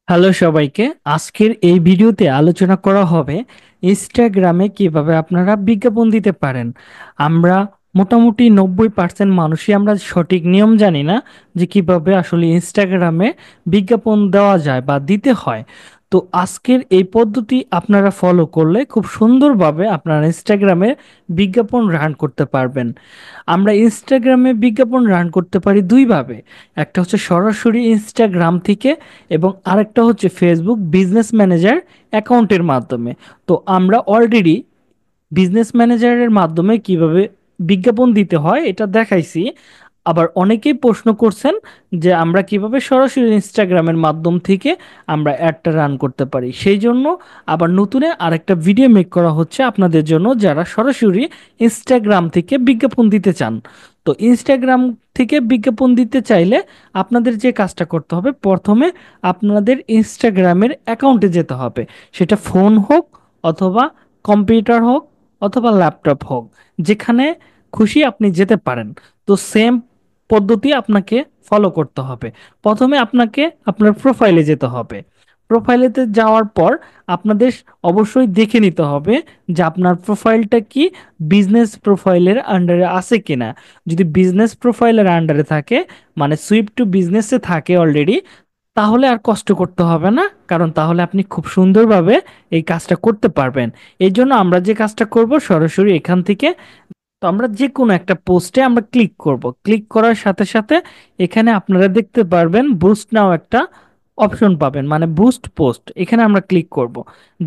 Hello সবাইকে। আজকের এই ভিডিওতে আলোচনা করা হবে ইনস্টাগ্রামে কিভাবে আপনারা বিজ্ঞাপন দিতে পারেন। আমরা মোটামুটি 90% মানুষই আমরা সঠিক নিয়ম জানি না যে কিভাবে আসলে ইনস্টাগ্রামে বিজ্ঞাপন দেওয়া যায় বা দিতে হয়। তো আজকের এই পদ্ধতি আপনারা ফলো করলে খুব সুন্দরভাবে আপনারা ইনস্টাগ্রামে বিজ্ঞাপন রান করতে পারবেন। আমরা ইনস্টাগ্রামে বিজ্ঞাপন রান করতে পারি দুইভাবে। একটা হচ্ছে সরাসরি ইনস্টাগ্রাম থেকে এবং আরেকটা হচ্ছে ফেসবুক বিজনেস ম্যানেজার অ্যাকাউন্টের মাধ্যমে। তো আমরা অলরেডি বিজনেস ম্যানেজারের মাধ্যমে কিভাবে বিজ্ঞাপন দিতে হয় এটা দেখাইছি। আবার অনেকেই প্রশ্ন করছেন যে আমরা কিভাবে সরাসরি ইনস্টাগ্রামের মাধ্যম থেকে আমরা অ্যাডটা রান করতে পারি, সেই জন্য আবার নতুনে আরেকটা ভিডিও মেক করা হচ্ছে আপনাদের জন্য যারা সরাসরি ইনস্টাগ্রাম থেকে বিজ্ঞাপন দিতে চান। তো ইনস্টাগ্রাম থেকে বিজ্ঞাপন দিতে চাইলে আপনাদের যে কাজটা করতে হবে, প্রথমে আপনাদের ইনস্টাগ্রামের অ্যাকাউন্টে যেতে হবে। সেটা ফোন হোক অথবা কম্পিউটার হোক অথবা ল্যাপটপ হোক, যেখানে খুশি আপনি যেতে পারেন। তো সেম পদ্ধতি আপনাকে ফলো করতে হবে। প্রথমে আপনাকে আপনার প্রোফাইলে যেতে হবে। প্রোফাইলেতে যাওয়ার পর আপনাদের অবশ্যই দেখে নিতে হবে যে আপনার প্রোফাইলটা কি বিজনেস প্রোফাইলের আন্ডারে আছে কিনা। যদি বিজনেস প্রোফাইলের আন্ডারে থাকে, মানে সুইপ টু বিজনেসে থাকে অলরেডি, তাহলে আর কষ্ট করতে হবে না, কারণ তাহলে আপনি খুব সুন্দরভাবে এই কাজটা করতে পারবেন। এই জন্য আমরা যে কাজটা করব, সরাসরি এখান থেকে তো আমরা যে কোনো একটা পোস্টে আমরা ক্লিক করব। ক্লিক করার সাথে সাথে এখানে আপনারা দেখতে পারবেন বুস্ট নাও একটা অপশন পাবেন, মানে বুস্ট পোস্ট, এখানে আমরা ক্লিক করব।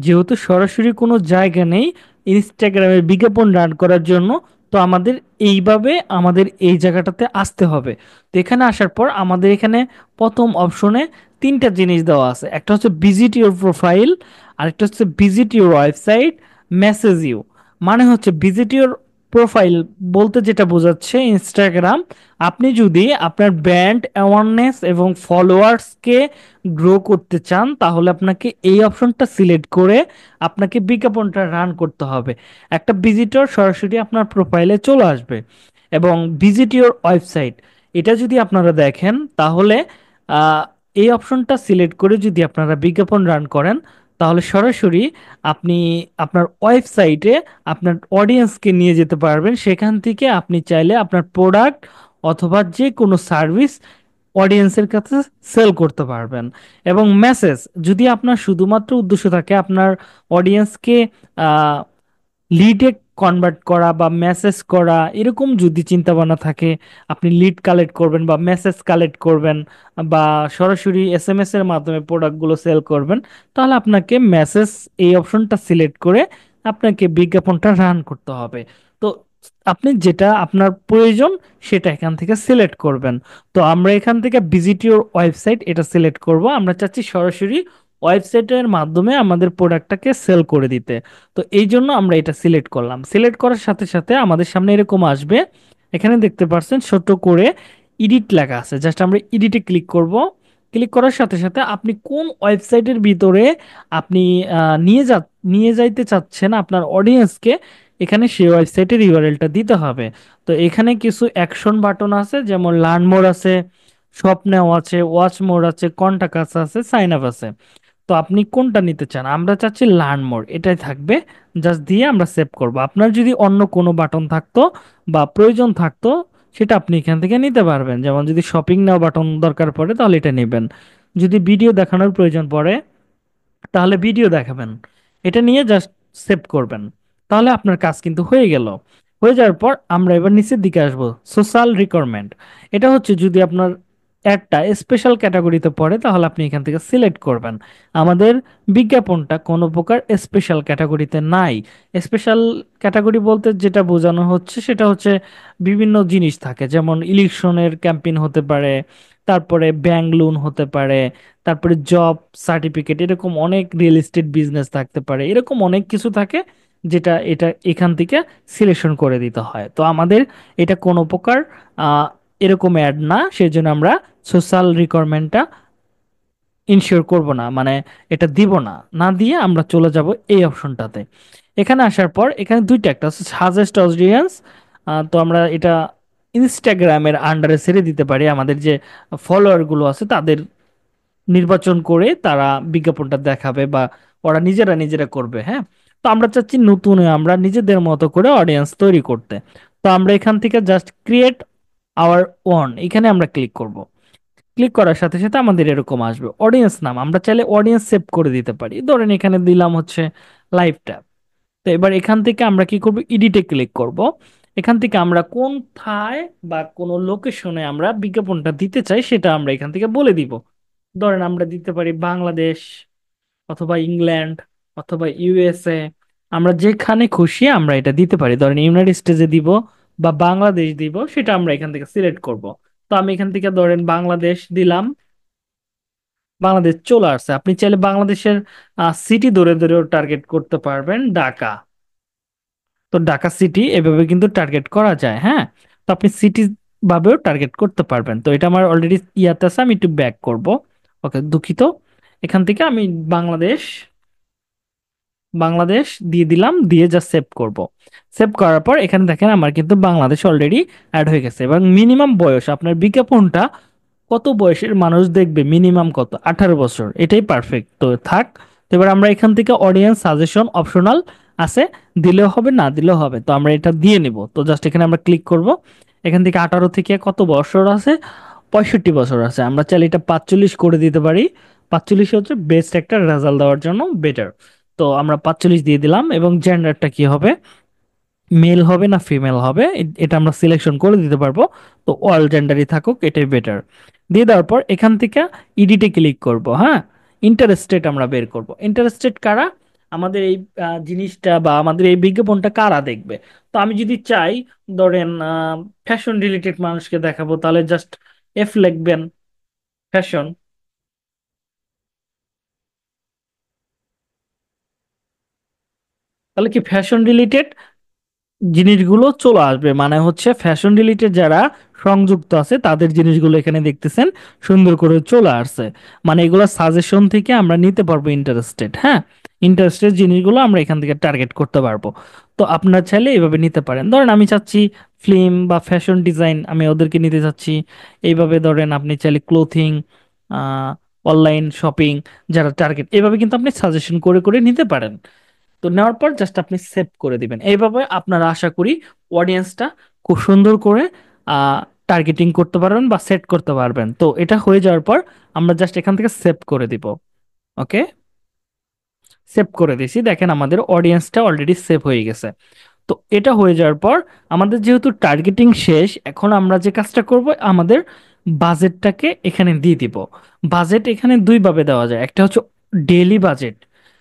যেহেতু সরাসরি কোনো জায়গা নেই ইনস্টাগ্রামের বিজ্ঞাপন রান করার জন্য, তো আমাদের এইভাবে আমাদের এই জায়গাটাতে আসতে হবে। তো এখানে আসার পর আমাদের এখানে প্রথম অপশনে তিনটা জিনিস দেওয়া আছে। একটা হচ্ছে ভিজিট ইউর প্রোফাইল, আরেকটা হচ্ছে visit your website, message you. মানে হচ্ছে ভিজিট ইউর প্রোফাইল বলতে যেটা বোঝাচ্ছে ইনস্টাগ্রাম, আপনি যদি আপনার ব্র্যান্ড অ্যাওয়ারনেস এবং ফলোয়ার্সকে গ্রো করতে চান, তাহলে আপনাকে এই অপশনটা সিলেক্ট করে আপনাকে বিজ্ঞাপনটা রান করতে হবে। একটা ভিজিটর সরাসরি আপনার প্রোফাইলে চলে আসবে। এবং ভিজিট ইউর ওয়েবসাইট, এটা যদি আপনারা দেখেন তাহলে আহ, এই অপশনটা সিলেক্ট করে যদি আপনারা বিজ্ঞাপন রান করেন, তাহলে সরাসরি আপনি আপনার ওয়েবসাইটে আপনার অডিয়েন্সকে নিয়ে যেতে পারবেন। সেখান থেকে আপনি চাইলে আপনার প্রোডাক্ট অথবা যে কোনো সার্ভিস অডিয়েন্সের কাছে সেল করতে পারবেন। এবং মেসেজ, যদি আপনার শুধুমাত্র উদ্দেশ্য থাকে আপনার অডিয়েন্সকে লিডে কনভার্ট করা বা মেসেজ করা, এরকম যদি চিন্তা ভাবনা থাকে, আপনি লিড কালেক্ট করবেন বা মেসেজ কালেক্ট করবেন বা সরাসরি এসএমএস এর মাধ্যমে প্রোডাক্টগুলো সেল করবেন, তাহলে আপনাকে মেসেজ এই অপশনটা সিলেক্ট করে আপনাকে বিজ্ঞাপনটা রান করতে হবে। তো আপনি যেটা আপনার প্রয়োজন সেটা এখান থেকে সিলেক্ট করবেন। তো আমরা এখান থেকে ভিজিট ইউর ওয়েবসাইট এটা সিলেক্ট করব। আমরা চাচ্ছি সরাসরি ওয়েবসাইটের মাধ্যমে আমাদের প্রোডাক্টটাকে সেল করে দিতে। তো এই জন্য আমরা এটা সিলেক্ট করলাম। সিলেক্ট করার সাথে সাথে আমাদের সামনে এরকম আসবে। এখানে দেখতে পাচ্ছেন ছোট করে এডিট লেখা আছে, জাস্ট আমরা এডিটে ক্লিক করব। ক্লিক করার সাথে সাথে আপনি কোন ওয়েবসাইটের ভিতরে আপনি নিয়ে যাইতে চাচ্ছেন আপনার অডিয়েন্সকে, এখানে সেই ওয়েবসাইটের ইউআরএলটা দিতে হবে। তো এখানে কিছু অ্যাকশন বাটন আছে, যেমন লার্ন মোর আছে, শপ নাও আছে, ওয়াচ মোর আছে, কন্টাক্ট আছে, সাইন আপ আছে। তো আপনি কোনটা নিতে চান? আমরা চাচ্ছি লার্ন মোর, এটাই থাকবে। জাস্ট দিয়ে আমরা সেভ করব। আপনার যদি অন্য কোনো বাটন থাকতো বা প্রয়োজন থাকতো, সেটা আপনি এখান থেকে নিতে পারবেন। যেমন যদি শপিং নাও বাটন দরকার পড়ে তাহলে এটা নেবেন। যদি ভিডিও দেখানোর প্রয়োজন পড়ে তাহলে ভিডিও দেখাবেন। এটা নিয়ে জাস্ট সেভ করবেন। তাহলে আপনার কাজ কিন্তু হয়ে গেল। হয়ে যাওয়ার পর আমরা এবার নিচের দিকে আসবো, সোশ্যাল রিকোয়ারমেন্ট। এটা হচ্ছে যদি আপনার অ্যাডটা স্পেশাল ক্যাটাগরিতে পড়ে তাহলে আপনি এখান থেকে সিলেক্ট করবেন। আমাদের বিজ্ঞাপনটা কোনো প্রকার স্পেশাল ক্যাটাগরিতে নাই। স্পেশাল ক্যাটাগরি বলতে যেটা বোঝানো হচ্ছে সেটা হচ্ছে বিভিন্ন জিনিস থাকে, যেমন ইলেকশনের ক্যাম্পেইন হতে পারে, তারপরে ব্যাংক লোন হতে পারে, তারপরে জব সার্টিফিকেট, এরকম অনেক রিয়েল এস্টেট বিজনেস থাকতে পারে, এরকম অনেক কিছু থাকে যেটা এটা এখান থেকে সিলেকশন করে দিতে হয়। তো আমাদের এটা কোনো প্রকার আহ, এরকম অ্যাড না, সেজন্য আমরা সোশ্যাল রিকোয়ারমেন্টটা ইনশিওর করব না, মানে এটা দিব না। না দিয়ে আমরা চলে যাব এই অপশনটাতে। এখানে আসার পর এখানে দুইটা, একটা হচ্ছে সাজেস্ট অডিয়েন্স। তো আমরা এটা ইনস্টাগ্রামের আন্ডারে ছেড়ে দিতে পারি, আমাদের যে ফলোয়ার গুলো আছে তাদের নির্বাচন করে তারা বিজ্ঞাপনটা দেখাবে বা ওরা নিজেরা নিজেরা করবে। হ্যাঁ, তো আমরা চাচ্ছি নতুন আমরা নিজেদের মতো করে অডিয়েন্স তৈরি করতে। তো আমরা এখান থেকে জাস্ট ক্রিয়েট আওয়ার ওন, এখানে আমরা ক্লিক করব। ক্লিক করার সাথে সাথে আমাদের এরকম আসবে অডিয়েন্স নাম। আমরা চাইলে অডিয়েন্স সেভ করে দিতে পারি, ধরেন এখানে দিলাম হচ্ছে লাইভ ট্যাব। তো এবার এখান থেকে আমরা কি করব, এডিটে ক্লিক করব। এখান থেকে আমরা কোনথায় বা কোন লোকেশনে আমরা বিজ্ঞাপনটা দিতে চাই সেটা আমরা এখান থেকে বলে দিব। ধরেন আমরা দিতে পারি বাংলাদেশ অথবা ইংল্যান্ড অথবা ইউএসএ, আমরা যেখানে খুশি আমরা এটা দিতে পারি। ধরেন ইউনাইটেড স্টেটসে দিব বা বাংলাদেশ দিব, সেটা আমরা এখান থেকে সিলেক্ট করব। তো আমি এখান থেকে ধরেন বাংলাদেশ দিলাম, বাংলাদেশ চলে আসছে। আপনি চাইলে বাংলাদেশের সিটি ধরে ধরেও টার্গেট করতে পারবেন, ঢাকা। তো ঢাকা সিটি এভাবে কিন্তু টার্গেট করা যায়। হ্যাঁ, তো আপনি সিটি ভাবেও টার্গেট করতে পারবেন। তো এটা আমার অলরেডি ইয়াতে আছে, আমি একটু ব্যাক করব। ওকে, দুঃখিত। এখান থেকে আমি বাংলাদেশ বাংলাদেশ দিয়ে দিলাম, দিয়ে জাস্ট সেভ করব। সেভ করার পর এখানে দেখেন আমার কিন্তু বাংলাদেশ অলরেডি অ্যাড হয়ে গেছে। এবং মিনিমাম বয়স, আপনার বিজ্ঞাপনটা কত বয়সের মানুষ দেখবে, মিনিমাম কত, 18 বছর, এটাই পারফেক্ট। তো থাক। তো এবার আমরা এখান থেকে অডিয়েন্স সাজেশন অপশনাল আছে, দিলেও হবে না দিলেও হবে, তো আমরা এটা দিয়ে নিব। তো জাস্ট এখানে আমরা ক্লিক করব। এখান থেকে 18 থেকে কত বছর আছে, 65 বছর আছে। আমরা চাইলে এটা 45 করে দিতে পারি। 45 হচ্ছে বেস্ট একটা রেজাল্ট দেওয়ার জন্য বেটার। তো আমরা 45 দিয়ে দিলাম। এবং জেন্ডারটা কি হবে, মেল হবে না ফিমেল হবে, এটা আমরা সিলেকশন করে দিতে পারবো। তো অল জেন্ডারই থাকুক, এটাই বেটার। দিয়ে দেওয়ার পর এখান থেকে ইডিটে ক্লিক করব। হ্যাঁ, ইন্টারেস্টেড আমরা বের করব, ইন্টারেস্টেড কারা, আমাদের এই জিনিসটা বা আমাদের এই বিজ্ঞাপনটা কারা দেখবে। তো আমি যদি চাই ধরেন ফ্যাশন রিলেটেড মানুষকে দেখাবো, তাহলে জাস্ট এফ লিখবেন, ফ্যাশন। তাহলে কি ফ্যাশন রিলেটেড জিনিসগুলো চলে আসবে, মানে হচ্ছে ফ্যাশন রিলেটেড যারা সংযুক্ত আছে তাদের জিনিসগুলো এখানে দেখতেছেন সুন্দর করে চলে আসছে। মানে এগুলো সাজেশন থেকে আমরা নিতে পারবো ইন্টারেস্টেড। হ্যাঁ, ইন্টারেস্টেড জিনিসগুলো আমরা এখান থেকে টার্গেট করতে পারবো। তো আপনার চাইলে এইভাবে নিতে পারেন। ধরেন আমি চাচ্ছি ফিল্ম বা ফ্যাশন ডিজাইন, আমি ওদেরকে নিতে চাচ্ছি। এইভাবে ধরেন আপনি চাইলে ক্লোথিং, অনলাইন শপিং, যারা টার্গেট, এইভাবে কিন্তু আপনি সাজেশন করে করে নিতে পারেন। তো নেওয়ার পর জাস্ট আপনি সেভ করে দিবেন। এইভাবে আপনারা আশা করি অডিয়েন্সটা খুব সুন্দর করে আহ টার্গেটিং করতে পারবেন বা সেট করতে পারবেন। তো এটা হয়ে যাওয়ার পর আমরা জাস্ট এখান থেকে সেভ করে দিব। ওকে, সেভ করে দিয়েছি, দেখেন আমাদের অডিয়েন্সটা অলরেডি সেভ হয়ে গেছে। তো এটা হয়ে যাওয়ার পর আমাদের যেহেতু টার্গেটিং শেষ, এখন আমরা যে কাজটা করব, আমাদের বাজেটটাকে এখানে দিয়ে দিব। বাজেট এখানে দুই ভাবে দেওয়া যায়, একটা হচ্ছে ডেইলি বাজেট,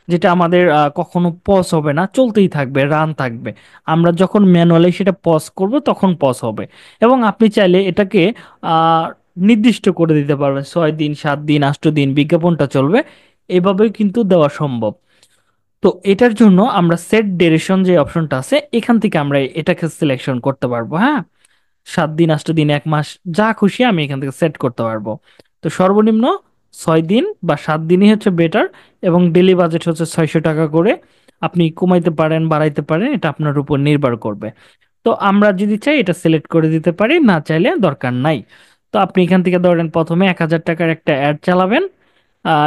যেটা আমাদের কখনো পজ হবে না, চলতেই থাকবে, রান থাকবে। আমরা যখন ম্যানুয়ালি সেটা পজ করব তখন পজ হবে। এবং আপনি চাইলে এটাকে আহ, নির্দিষ্ট করে দিতে পারবেন, 6 দিন, 7 দিন, 8 দিন বিজ্ঞাপনটা চলবে, এভাবেও কিন্তু দেওয়া সম্ভব। তো এটার জন্য আমরা সেট ডিউরেশন যে অপশনটা আছে, এখান থেকে আমরা এটাকে সিলেকশন করতে পারবো। হ্যাঁ, 7 দিন, 8 দিন, 1 মাস, যা খুশি আমি এখান থেকে সেট করতে পারবো। তো সর্বনিম্ন 6 দিন বা 7 দিনই হচ্ছে বেটার। এবং ডেলি বাজেট হচ্ছে 600 টাকা করে। আপনি কমাইতে পারেন, বাড়াইতে পারেন, এটা আপনার উপর নির্ভর করবে। তো আমরা যদি চাই এটা সিলেক্ট করে দিতে পারি, না চাইলে দরকার নাই। তো আপনি এখান থেকে ধরেন প্রথমে 1000 টাকার একটা অ্যাড চালাবেন,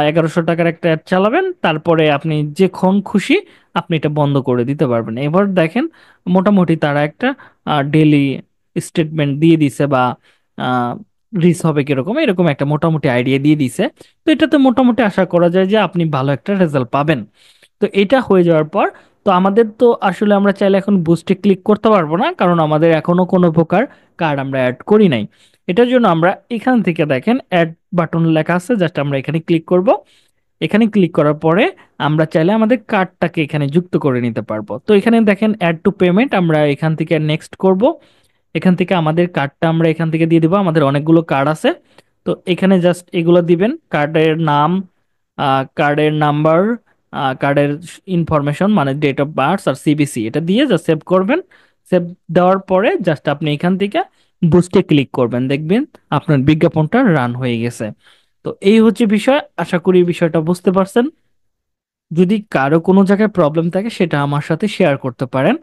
1100 টাকার একটা অ্যাড চালাবেন, তারপরে আপনি যখন খুশি আপনি এটা বন্ধ করে দিতে পারবেন। এবার দেখেন মোটামুটি তারা একটা ডেলি স্টেটমেন্ট দিয়ে দিছে বা রিচ হবে কিরকম, এরকম একটা মোটামুটি আইডিয়া দিয়ে দিছে। তো এটাতে মোটামুটি আশা করা যায় যে আপনি ভালো একটা রেজাল্ট পাবেন। তো এটা হয়ে যাওয়ার পর, তো আমাদের তো আসলে আমরা চাইলে এখন বুস্টে ক্লিক করতে পারবো না, কারণ আমাদের এখনো কোনো প্রকার কার্ড আমরা অ্যাড করি নাই। এটার জন্য আমরা এখান থেকে দেখেন অ্যাড বাটন লেখা আছে, জাস্ট আমরা এখানে ক্লিক করব। এখানে ক্লিক করার পরে আমরা চাইলে আমাদের কার্ডটাকে এখানে যুক্ত করে নিতে পারবো। তো এখানে দেখেন অ্যাড টু পেমেন্ট, আমরা এখান থেকে নেক্সট করব। এখান থেকে আমাদের কার্ডটা আমরা এখান থেকে দিয়ে দিব, আমাদের অনেকগুলো কার্ড আছে। তো এখানে জাস্ট এগুলো দিবেন, কার্ডের নাম, কার্ডের নাম্বার, কার্ডের ইনফরমেশন মানে ডেট অফ বার্থ আর সিবিসি, এটা দিয়ে জাস্ট সেভ করবেন। সেভ দেওয়ার পরে জাস্ট আপনি এখান থেকে বুস্টে ক্লিক করবেন, দেখবেন আপনার বিজ্ঞাপনটা রান হয়ে গেছে। তো এই হচ্ছে বিষয়, আশা করি বিষয়টা বুঝতে পারছেন। যদি কারো কোনো জায়গায় প্রবলেম থাকে সেটা আমার সাথে শেয়ার করতে পারেন।